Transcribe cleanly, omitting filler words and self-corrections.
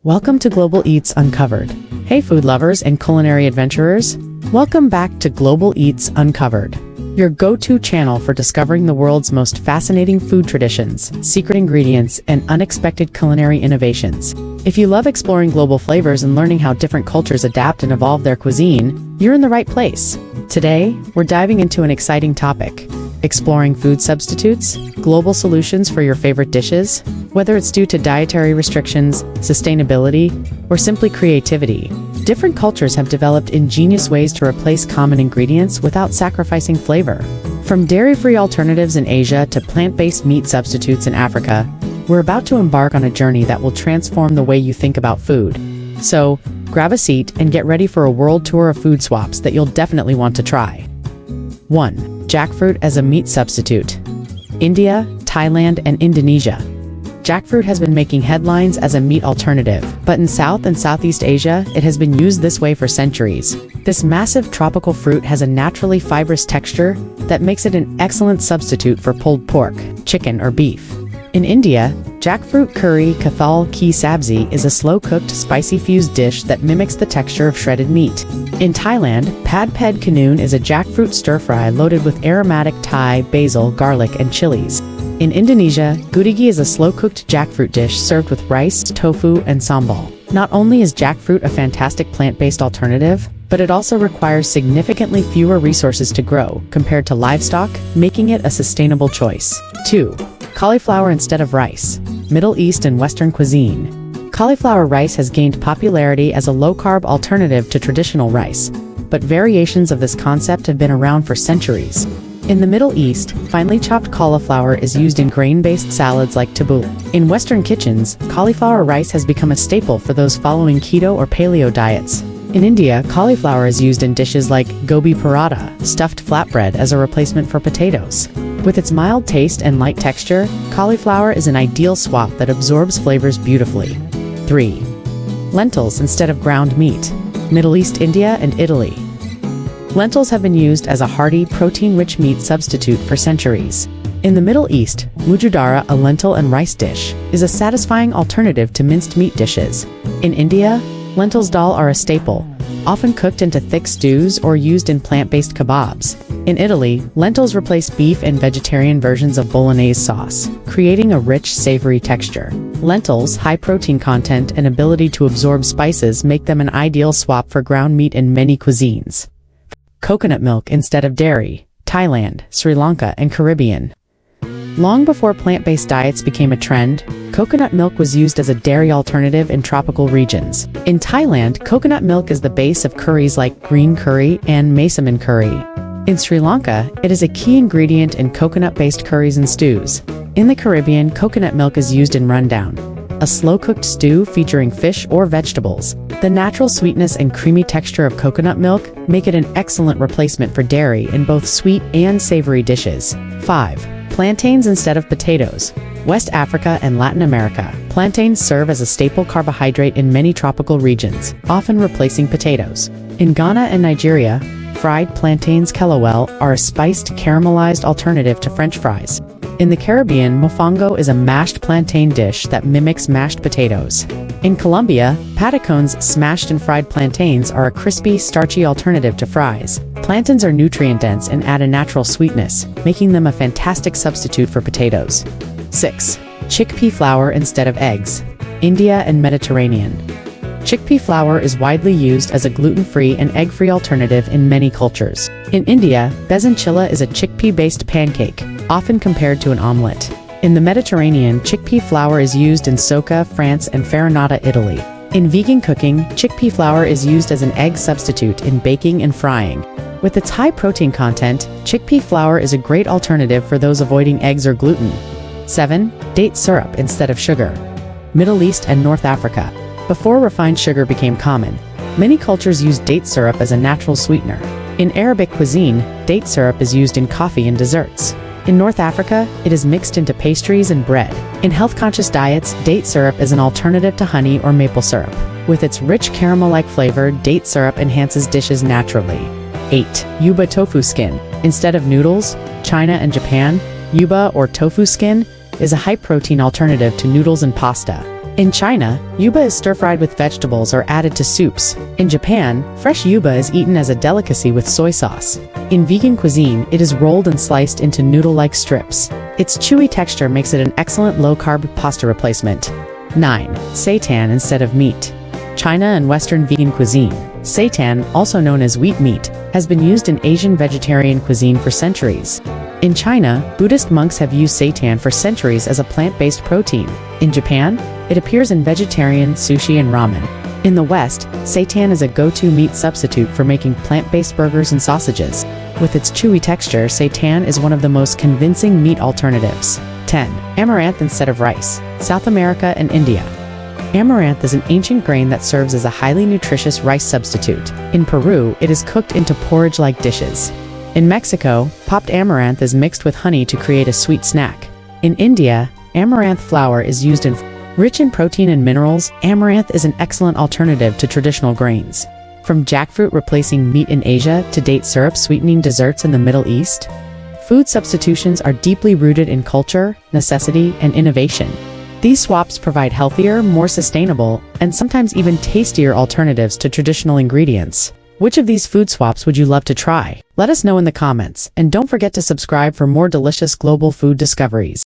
Welcome to Global Eats Uncovered. Hey food lovers and culinary adventurers, welcome back to Global Eats Uncovered, your go-to channel for discovering the world's most fascinating food traditions, secret ingredients, and unexpected culinary innovations. If you love exploring global flavors and learning how different cultures adapt and evolve their cuisine, you're in the right place. Today, we're diving into an exciting topic: exploring food substitutes, global solutions for your favorite dishes. Whether it's due to dietary restrictions, sustainability, or simply creativity, different cultures have developed ingenious ways to replace common ingredients without sacrificing flavor. From dairy-free alternatives in Asia to plant-based meat substitutes in Africa, we're about to embark on a journey that will transform the way you think about food. So, grab a seat and get ready for a world tour of food swaps that you'll definitely want to try. 1. Jackfruit as a meat substitute. India, Thailand, and Indonesia. Jackfruit has been making headlines as a meat alternative, but in South and Southeast Asia, it has been used this way for centuries. This massive tropical fruit has a naturally fibrous texture that makes it an excellent substitute for pulled pork, chicken, or beef. In India, jackfruit curry kathal ki sabzi is a slow-cooked, spicy-fused dish that mimics the texture of shredded meat. In Thailand, pad ped khanoon is a jackfruit stir-fry loaded with aromatic Thai, basil, garlic, and chilies. In Indonesia, gudigi is a slow-cooked jackfruit dish served with rice, tofu, and sambal. Not only is jackfruit a fantastic plant-based alternative, but it also requires significantly fewer resources to grow compared to livestock, making it a sustainable choice. 2. Cauliflower instead of rice. Middle East and Western cuisine. Cauliflower rice has gained popularity as a low-carb alternative to traditional rice, but variations of this concept have been around for centuries. In the Middle East, finely chopped cauliflower is used in grain-based salads like tabbouleh. In Western kitchens, cauliflower rice has become a staple for those following keto or paleo diets. In India, cauliflower is used in dishes like gobi paratha, stuffed flatbread, as a replacement for potatoes. With its mild taste and light texture, cauliflower is an ideal swap that absorbs flavors beautifully. 3. Lentils instead of ground meat. Middle East, India, and Italy. Lentils have been used as a hearty, protein-rich meat substitute for centuries. In the Middle East, mujadara, a lentil and rice dish, is a satisfying alternative to minced meat dishes. In India, lentils dal are a staple, often cooked into thick stews or used in plant-based kebabs. In Italy, lentils replace beef and vegetarian versions of bolognese sauce, creating a rich, savory texture. Lentils' high protein content and ability to absorb spices make them an ideal swap for ground meat in many cuisines. Coconut milk instead of dairy. Thailand, Sri Lanka, and Caribbean. Long before plant-based diets became a trend, coconut milk was used as a dairy alternative in tropical regions. In Thailand, coconut milk is the base of curries like green curry and masaman curry. In Sri Lanka, it is a key ingredient in coconut-based curries and stews. In the Caribbean, coconut milk is used in rundown, a slow-cooked stew featuring fish or vegetables. The natural sweetness and creamy texture of coconut milk make it an excellent replacement for dairy in both sweet and savory dishes. 5. Plantains instead of potatoes. West Africa and Latin America. Plantains serve as a staple carbohydrate in many tropical regions, often replacing potatoes. In Ghana and Nigeria, fried plantains kelewel are a spiced, caramelized alternative to French fries. In the Caribbean, mofongo is a mashed plantain dish that mimics mashed potatoes. In Colombia, patacones, smashed and fried plantains, are a crispy, starchy alternative to fries. Plantains are nutrient-dense and add a natural sweetness, making them a fantastic substitute for potatoes. 6. Chickpea flour instead of eggs. India and Mediterranean. Chickpea flour is widely used as a gluten-free and egg-free alternative in many cultures. In India, besan chilla is a chickpea-based pancake, often compared to an omelette. In the Mediterranean, chickpea flour is used in Soca, France, and Farinata, Italy. In vegan cooking, chickpea flour is used as an egg substitute in baking and frying. With its high protein content, chickpea flour is a great alternative for those avoiding eggs or gluten. 7. Date syrup instead of sugar. Middle East and North Africa. Before refined sugar became common, many cultures used date syrup as a natural sweetener. In Arabic cuisine, date syrup is used in coffee and desserts. In North Africa, it is mixed into pastries and bread. In health-conscious diets, date syrup is an alternative to honey or maple syrup. With its rich caramel-like flavor, date syrup enhances dishes naturally. 8. Yuba tofu skin. Instead of noodles, China and Japan, yuba or tofu skin is a high-protein alternative to noodles and pasta. In China, yuba is stir-fried with vegetables or added to soups. In Japan, fresh yuba is eaten as a delicacy with soy sauce. In vegan cuisine, it is rolled and sliced into noodle-like strips. Its chewy texture makes it an excellent low-carb pasta replacement. 9. Seitan instead of meat. China and Western vegan cuisine. Seitan, also known as wheat meat, has been used in Asian vegetarian cuisine for centuries. In China, Buddhist monks have used seitan for centuries as a plant-based protein. In Japan, it appears in vegetarian sushi and ramen. In the West, seitan is a go-to meat substitute for making plant-based burgers and sausages. With its chewy texture, seitan is one of the most convincing meat alternatives. 10. Amaranth instead of rice. South America and India. Amaranth is an ancient grain that serves as a highly nutritious rice substitute. In Peru, it is cooked into porridge-like dishes. In Mexico, popped amaranth is mixed with honey to create a sweet snack. In India, amaranth flour is used in rich in protein and minerals. Amaranth is an excellent alternative to traditional grains. From jackfruit replacing meat in Asia to date syrup sweetening desserts in the Middle East, food substitutions are deeply rooted in culture, necessity, and innovation. These swaps provide healthier, more sustainable, and sometimes even tastier alternatives to traditional ingredients. Which of these food swaps would you love to try? Let us know in the comments, and don't forget to subscribe for more delicious global food discoveries.